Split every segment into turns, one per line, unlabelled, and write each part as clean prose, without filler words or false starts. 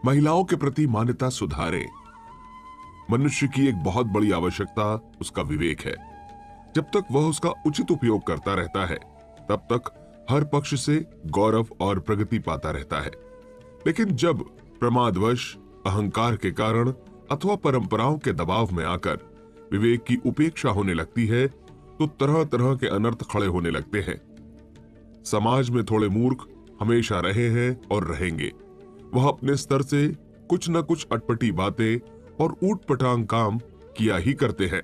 महिलाओं के प्रति मान्यता सुधारे। मनुष्य की एक बहुत बड़ी आवश्यकता उसका विवेक है। जब तक वह उसका उचित उपयोग करता रहता है, तब तक हर पक्ष से गौरव और प्रगति पाता रहता है। लेकिन जब प्रमादवश, अहंकार के कारण अथवा परंपराओं के दबाव में आकर विवेक की उपेक्षा होने लगती है, तो तरह तरह के अनर्थ खड़े होने लगते हैं। समाज में थोड़े मूर्ख हमेशा रहे हैं और रहेंगे। वह अपने स्तर से कुछ न कुछ अटपटी बातें और ऊटपटांग काम किया ही करते हैं।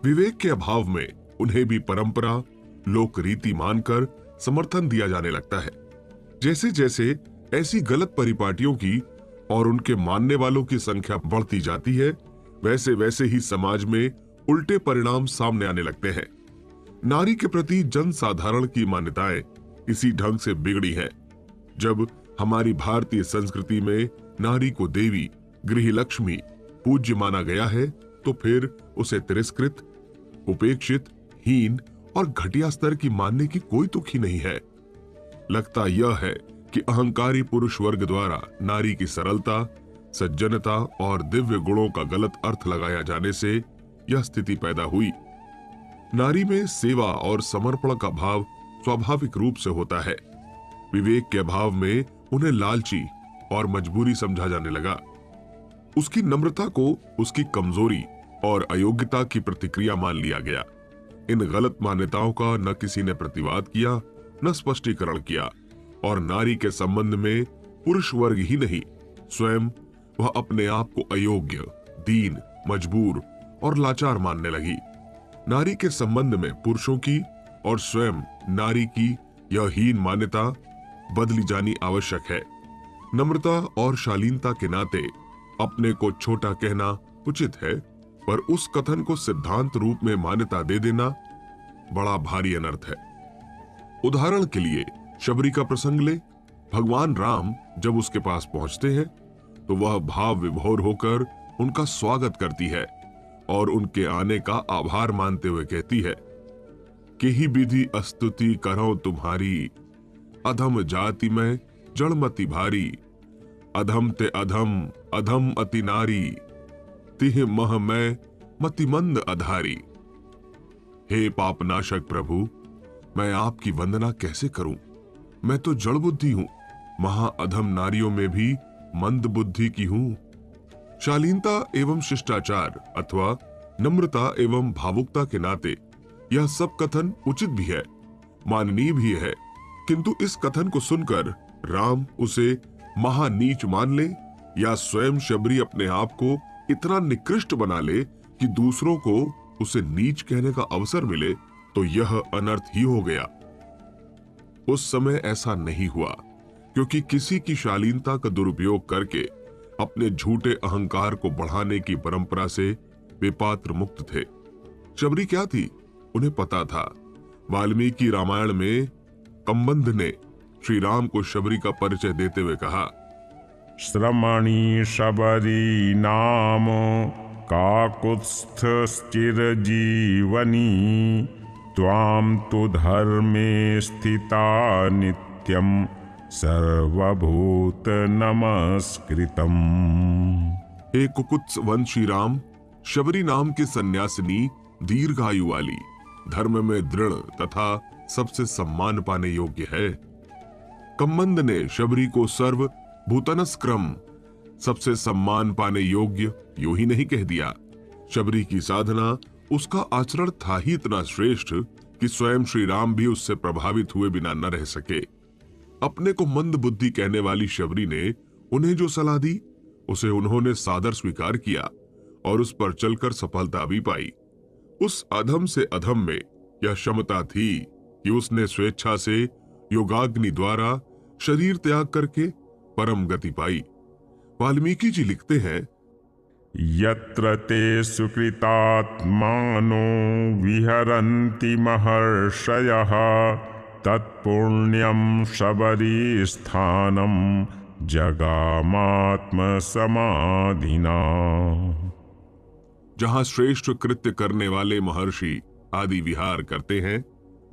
विवेक के अभाव में उन्हें भी परंपरा, लोक रीति मानकर समर्थन दिया जाने लगता है। जैसे जैसे ऐसी गलत परिपाटियों की और उनके मानने वालों की संख्या बढ़ती जाती है, वैसे वैसे ही समाज में उल्टे परिणाम सामने आने लगते हैं। नारी के प्रति जनसाधारण की मान्यताएं इसी ढंग से बिगड़ी हैं। जब हमारी भारतीय संस्कृति में नारी को देवी, गृहलक्ष्मी, पूज्य माना गया है, तो फिर उसे तिरस्कृत, उपेक्षित, हीन और घटिया स्तर की मानने की कोई तुक ही नहीं है। लगता यह है कि अहंकारी पुरुष वर्ग द्वारा नारी की सरलता, सज्जनता और दिव्य गुणों का गलत अर्थ लगाया जाने से यह स्थिति पैदा हुई। नारी में सेवा और समर्पण का भाव स्वाभाविक रूप से होता है। विवेक के अभाव में उन्हें लालची और मजबूरी समझा जाने लगा। उसकी नम्रता को उसकी कमजोरी और अयोग्यता की प्रतिक्रिया मान लिया गया। इन गलत मान्यताओं का न किसी ने प्रतिवाद किया, न स्पष्टीकरण किया, और नारी के संबंध में पुरुष वर्ग ही नहीं, स्वयं वह अपने आप को अयोग्य, दीन, मजबूर और लाचार मानने लगी। नारी के संबंध में पुरुषों की और स्वयं नारी की यह हीन मान्यता बदली जानी आवश्यक है। नम्रता और शालीनता के नाते अपने को छोटा कहना उचित है, पर उस कथन को सिद्धांत रूप में मान्यता दे देना बड़ा भारी अनर्थ है। उदाहरण के लिए शबरी का प्रसंग ले। भगवान राम जब उसके पास पहुंचते हैं, तो वह भाव विभोर होकर उनका स्वागत करती है और उनके आने का आभार मानते हुए कहती है कि ही विधि स्तुति करो तुम्हारी, अधम जाति में जड़मति भारी, अधम ते अधम, अधम अति नारी, तिह मह मैं मतिमंद अधारी। हे पापनाशक प्रभु, मैं आपकी वंदना कैसे करूं? मैं तो जड़ बुद्धि हूं, महाअधम नारियों में भी मंद बुद्धि की हूं। शालीनता एवं शिष्टाचार अथवा नम्रता एवं भावुकता के नाते यह सब कथन उचित भी है, माननीय भी है, किंतु इस कथन को सुनकर राम उसे महानीच मान ले या स्वयं शबरी अपने आप को इतना निकृष्ट बना ले कि दूसरों को उसे नीच कहने का अवसर मिले, तो यह अनर्थ ही हो गया। उस समय ऐसा नहीं हुआ, क्योंकि किसी की शालीनता का दुरुपयोग करके अपने झूठे अहंकार को बढ़ाने की परंपरा से वे पात्र मुक्त थे। शबरी क्या थी, उन्हें पता था। वाल्मीकि रामायण में कंबंध ने श्री राम को शबरी का परिचय देते हुए कहा,
श्रमणी शबरी नाम काकुत्स्थ स्थिर जीवनी, त्वां तु धर्मे स्थिता नित्यं सर्वभूत नमस्कृतम।
हे कुकुत्स वंशी राम, शबरी नाम की सन्यासिनी दीर्घायु वाली, धर्म में दृढ़ तथा सबसे सम्मान पाने योग्य है। कंबंद ने शबरी को सर्व भूतनस्क्रम, सबसे सम्मान पाने योग्य, यूं ही नहीं कह दिया। शबरी की साधना, उसका आचरण था ही इतना श्रेष्ठ कि स्वयं श्री राम भी उससे प्रभावित हुए बिना न रह सके। अपने को मंद बुद्धि कहने वाली शबरी ने उन्हें जो सलाह दी, उसे उन्होंने सादर स्वीकार किया और उस पर चलकर सफलता भी पाई। उस अधम से अधम में यह क्षमता थी कि उसने स्वेच्छा से योगाग्नि द्वारा शरीर त्याग करके परम गति पाई। वाल्मीकि जी लिखते हैं,
यत्र ते सुकृतात्मानो विहरन्ति महर्षयः, तत्पुण्यं शबरी स्थानं जगामात्म समाधिना।
जहां श्रेष्ठ कृत्य करने वाले महर्षि आदि विहार करते हैं,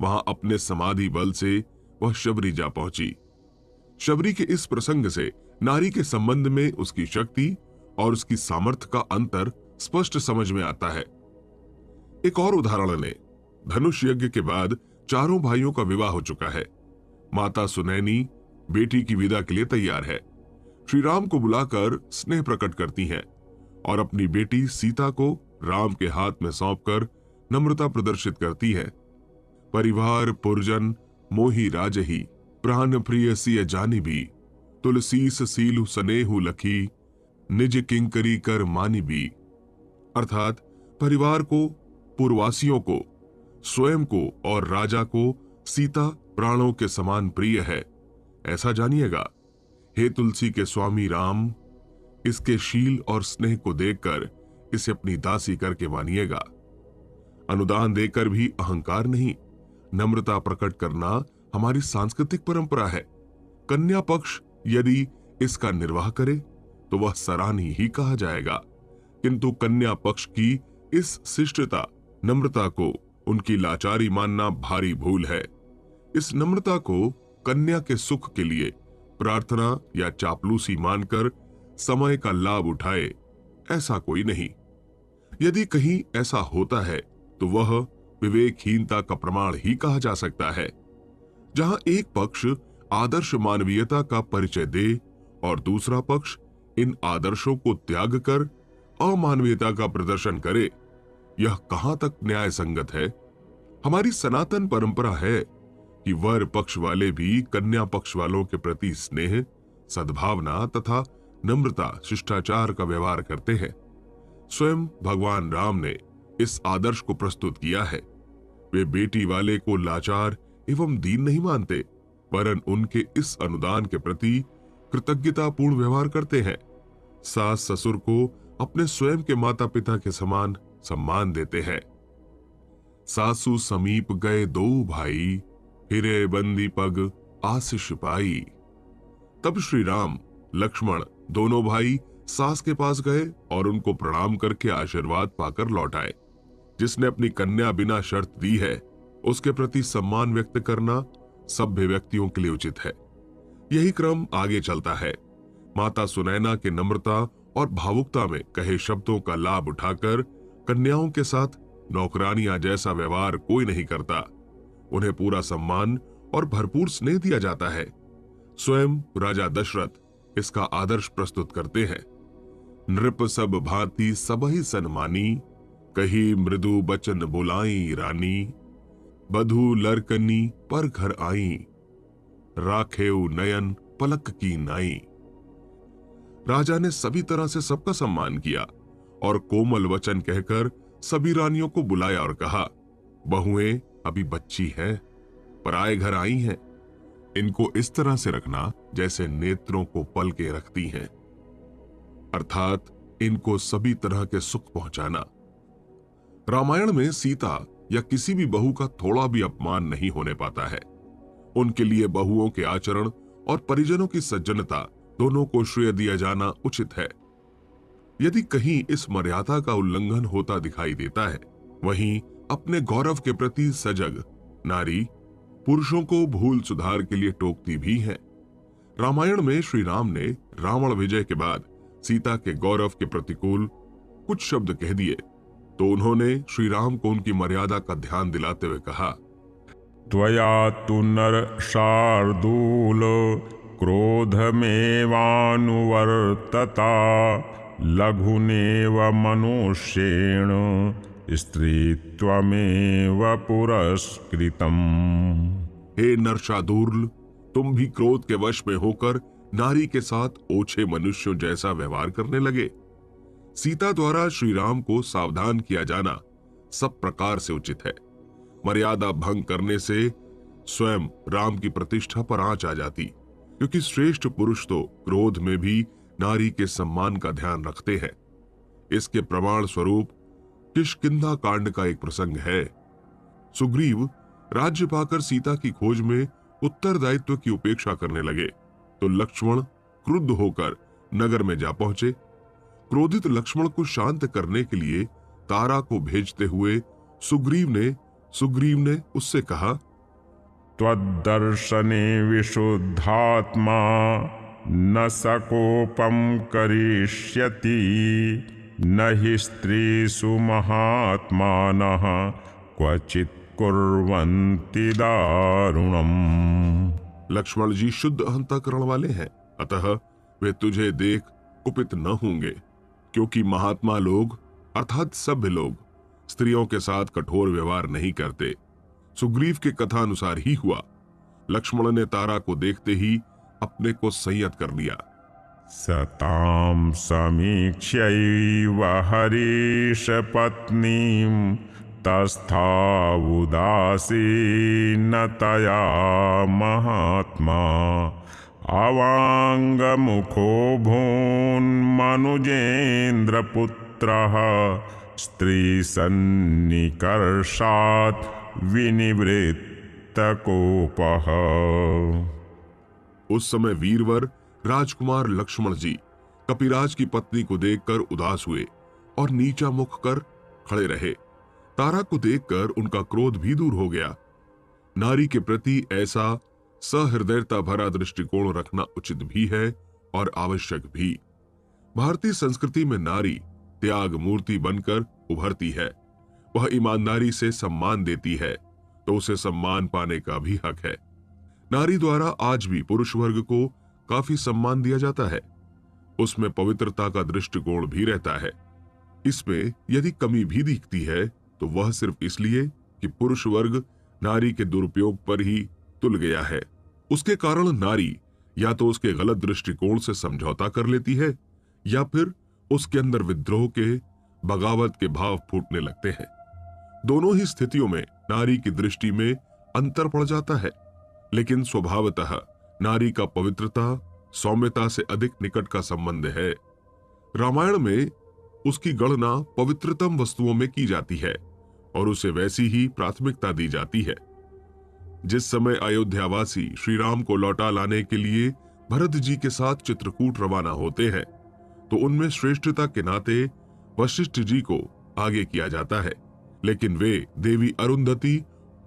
वहां अपने समाधि बल से वह शबरी जा पहुंची। शबरी के इस प्रसंग से नारी के संबंध में उसकी शक्ति और उसकी सामर्थ्य का अंतर स्पष्ट समझ में आता है। एक और उदाहरण लें। धनुष यज्ञ के बाद चारों भाइयों का विवाह हो चुका है। माता सुनैनी बेटी की विदा के लिए तैयार है। श्री राम को बुलाकर स्नेह प्रकट करती हैं और अपनी बेटी सीता को राम के हाथ में सौंपकर नम्रता प्रदर्शित करती है। परिवार पुरजन मोहि राजही, प्राण प्रिय सिय जानिबी, तुलसीस सीलु सनेहु लखी, निज किंकरी कर मानिबी। अर्थात परिवार को, पुरवासियों को, स्वयं को और राजा को सीता प्राणों के समान प्रिय है, ऐसा जानिएगा। हे तुलसी के स्वामी राम, इसके शील और स्नेह को देखकर इसे अपनी दासी करके मानिएगा। अनुदान देकर भी अहंकार नहीं, नम्रता प्रकट करना हमारी सांस्कृतिक परंपरा है। कन्या पक्ष यदि इसका निर्वाह करे तो वह सराहनीय ही कहा जाएगा, किंतु कन्या पक्ष की इस शिष्टता नम्रता को उनकी लाचारी मानना भारी भूल है। इस नम्रता को कन्या के सुख के लिए प्रार्थना या चापलूसी मानकर समय का लाभ उठाए, ऐसा कोई नहीं। यदि कहीं ऐसा होता है तो वह विवेकहीनता का प्रमाण ही कहा जा सकता है। जहां एक पक्ष आदर्श मानवीयता का परिचय दे और दूसरा पक्ष इन आदर्शों को त्याग कर अमानवीयता का प्रदर्शन करे, यह कहां तक न्याय संगत है? हमारी सनातन परंपरा है कि वर पक्ष वाले भी कन्या पक्ष वालों के प्रति स्नेह, सद्भावना तथा नम्रता, शिष्टाचार का व्यवहार करते हैं। स्वयं भगवान राम ने इस आदर्श को प्रस्तुत किया है। वे बेटी वाले को लाचार एवं दीन नहीं मानते, वरन उनके इस अनुदान के प्रति कृतज्ञतापूर्ण व्यवहार करते हैं। सास ससुर को अपने स्वयं के माता पिता के समान सम्मान देते हैं। सासू समीप गए दो भाई, हिरे बंदी पग आशीष पाई। तब श्री राम लक्ष्मण दोनों भाई सास के पास गए और उनको प्रणाम करके आशीर्वाद पाकर लौट आए। जिसने अपनी कन्या बिना शर्त दी है, उसके प्रति सम्मान व्यक्त करना सभ्य व्यक्तियों के लिए उचित है। यही क्रम आगे चलता है। माता सुनैना के नम्रता और भावुकता में कहे शब्दों का लाभ उठाकर कन्याओं के साथ नौकरानियां जैसा व्यवहार कोई नहीं करता। उन्हें पूरा सम्मान और भरपूर स्नेह दिया जाता है। स्वयं राजा दशरथ इसका आदर्श प्रस्तुत करते हैं। नृप सब भांति सबहि सन्मानी, कही मृदु बचन बुलाई रानी, बधु लरकनी पर घर आई, राखेउ नयन पलक की नाई। राजा ने सभी तरह से सबका सम्मान किया और कोमल वचन कहकर सभी रानियों को बुलाया और कहा, बहुएं अभी बच्ची हैं, पराए घर आई हैं, इनको इस तरह से रखना जैसे नेत्रों को पल के रखती हैं, अर्थात इनको सभी तरह के सुख पहुंचाना। रामायण में सीता या किसी भी बहू का थोड़ा भी अपमान नहीं होने पाता है। उनके लिए बहुओं के आचरण और परिजनों की सज्जनता दोनों को श्रेय दिया जाना उचित है। यदि कहीं इस मर्यादा का उल्लंघन होता दिखाई देता है, वहीं अपने गौरव के प्रति सजग नारी पुरुषों को भूल सुधार के लिए टोकती भी है। रामायण में श्री राम ने रावण विजय के बाद सीता के गौरव के प्रतिकूल कुछ शब्द कह दिए तो उन्होंने श्री राम को उनकी मर्यादा का ध्यान दिलाते हुए कहा,
त्वया तु नर शार्दूल क्रोध मेवानुवर्तता, लघुनेव मनुष्येण स्त्रीत्वमेव पुरस्कृतम्।
हे नरशार्दूल, तुम भी क्रोध के वश में होकर नारी के साथ ओछे मनुष्यों जैसा व्यवहार करने लगे। सीता द्वारा श्री राम को सावधान किया जाना सब प्रकार से उचित है। मर्यादा भंग करने से स्वयं राम की प्रतिष्ठा पर आंच आ जाती, क्योंकि श्रेष्ठ पुरुष तो क्रोध में भी नारी के सम्मान का ध्यान रखते हैं। इसके प्रमाण स्वरूप किष्किंधा कांड का एक प्रसंग है। सुग्रीव राज्य पाकर सीता की खोज में उत्तरदायित्व की उपेक्षा करने लगे तो लक्ष्मण क्रुद्ध होकर नगर में जा पहुंचे। क्रोधित लक्ष्मण को शांत करने के लिए तारा को भेजते हुए सुग्रीव ने उससे कहा,
त्वद्दर्शने विशुद्धात्मा न सकोपम करिष्यति न हि स्त्रीषु महात्मानः क्वचित् कुर्वन्ति दारुणम्।
लक्ष्मण जी शुद्ध अंतःकरण वाले हैं, अतः वे तुझे देख कुपित न होंगे, क्योंकि महात्मा लोग अर्थात सभ्य लोग स्त्रियों के साथ कठोर व्यवहार नहीं करते। सुग्रीव के कथा अनुसार ही हुआ। लक्ष्मण ने तारा को देखते ही अपने को संयत कर लिया।
सतां समीक्ष्यैव हरीश पत्नीं तस्थावुदासीनतया महात्मा अवाङ्गमुखो भून्मनुजेन्द्रपुत्रः स्त्रीसन्निकर्षात् विनिवृत्तकोपः।
उस समय वीरवर राजकुमार लक्ष्मण जी कपिराज की पत्नी को देखकर उदास हुए और नीचा मुख कर खड़े रहे। तारा को देखकर उनका क्रोध भी दूर हो गया। नारी के प्रति ऐसा सहृदयता भरा दृष्टिकोण रखना उचित भी है और आवश्यक भी। भारतीय संस्कृति में नारी त्याग मूर्ति बनकर उभरती है। वह ईमानदारी से सम्मान देती है तो उसे सम्मान पाने का भी हक है। नारी द्वारा आज भी पुरुष वर्ग को काफी सम्मान दिया जाता है। उसमें पवित्रता का दृष्टिकोण भी रहता है। इसमें यदि कमी भी दिखती है तो वह सिर्फ इसलिए कि पुरुष वर्ग नारी के दुरुपयोग पर ही तुल गया है। उसके कारण नारी या तो उसके गलत दृष्टिकोण से समझौता कर लेती है या फिर उसके अंदर विद्रोह के, बगावत के भाव फूटने लगते हैं। दोनों ही स्थितियों में नारी की दृष्टि में अंतर पड़ जाता है, लेकिन स्वभावतः नारी का पवित्रता, सौम्यता से अधिक निकट का संबंध है। रामायण में उसकी गणना पवित्रतम वस्तुओं में की जाती है और उसे वैसी ही प्राथमिकता दी जाती है। जिस समय अयोध्यावासी श्री राम को लौटा लाने के लिए भरत जी के साथ चित्रकूट रवाना होते हैं तो उनमें श्रेष्ठता के नाते वशिष्ठ जी को आगे किया जाता है, लेकिन वे देवी अरुंधति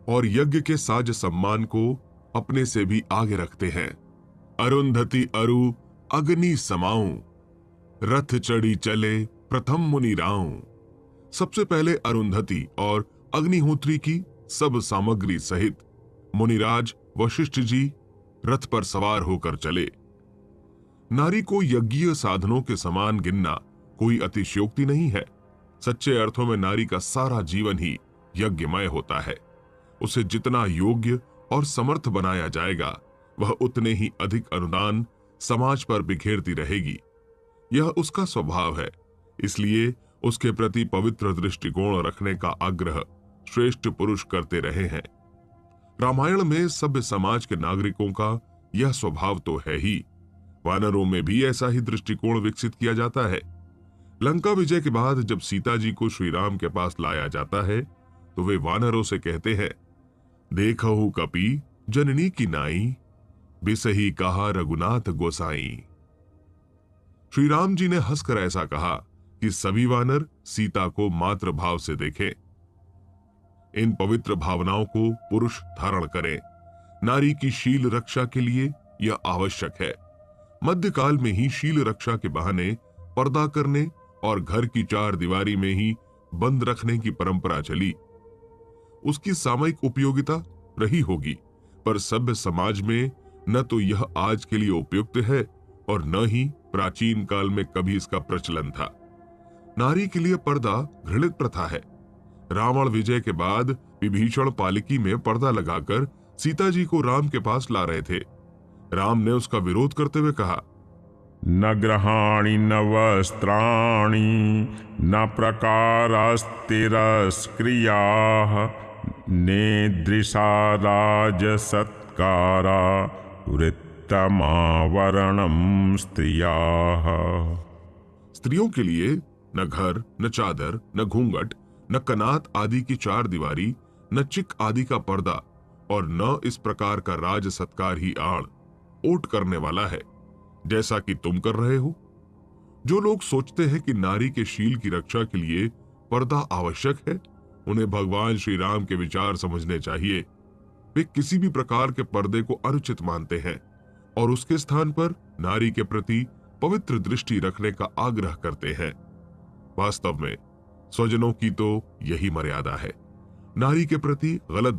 और यज्ञ के साज सम्मान को अपने से भी आगे रखते हैं। अरुंधति अरु अग्नि समाऊं, रथ चढ़ी चले प्रथम मुनि राऊं। सबसे पहले अरुंधति और अग्निहोत्री की सब सामग्री सहित मुनिराज वशिष्ठ जी रथ पर सवार होकर चले। नारी को यज्ञीय साधनों के समान गिनना कोई अतिशयोक्ति नहीं है। सच्चे अर्थों में नारी का सारा जीवन ही यज्ञमय होता है। उसे जितना योग्य और समर्थ बनाया जाएगा वह उतने ही अधिक अनुदान समाज पर बिखेरती रहेगी। यह उसका स्वभाव है, इसलिए उसके प्रति पवित्र दृष्टिकोण रखने का आग्रह श्रेष्ठ पुरुष करते रहे हैं। रामायण में सभ्य समाज के नागरिकों का यह स्वभाव तो है ही। वानरों में भी ऐसा ही दृष्टिकोण विकसित किया जाता है। लंका विजय के बाद जब सीता जी को श्री राम के पास लाया जाता है तो वे वानरों से कहते हैं, देखहु कपि जननी की नाई, बिसही कहा रघुनाथ गोसाई। श्री राम जी ने हंसकर ऐसा कहा कि सभी वानर सीता को मातृभाव से देखें। इन पवित्र भावनाओं को पुरुष धारण करें। नारी की शील रक्षा के लिए यह आवश्यक है। मध्यकाल में ही शील रक्षा के बहाने पर्दा करने और घर की चार दीवारी में ही बंद रखने की परंपरा चली। उसकी सामयिक उपयोगिता रही होगी, पर सभ्य समाज में न तो यह आज के लिए उपयुक्त है और न ही प्राचीन काल में कभी इसका प्रचलन था। नारी के लिए पर्दा घृणित प्रथा है। रावण विजय के बाद विभीषण पालिकी में पर्दा लगाकर सीता जी को राम के पास ला रहे थे। राम ने उसका विरोध करते हुए कहा,
न ग्रहाणि न वस्त्राणि न प्रकारास्तिरस्क्रियाः नेदृशा राजसत्कारा वृत्तमावरणं स्त्रियाः।
स्त्रियों के लिए न घर, न चादर, न घूंघट, न कनात आदि की चार दीवारी, न चिक आदि का पर्दा और न इस प्रकार का राज सत्कार ही आड़ ओट करने वाला है, जैसा कि तुम कर रहे हो। जो लोग सोचते हैं कि नारी के शील की रक्षा के लिए पर्दा आवश्यक है, उन्हें भगवान श्री राम के विचार समझने चाहिए। वे किसी भी प्रकार के पर्दे को अनुचित मानते हैं और उसके स्थान पर नारी के प्रति पवित्र दृष्टि रखने का आग्रह करते हैं। वास्तव में स्वजनों की तो यही मर्यादा है। नारी के प्रति गलत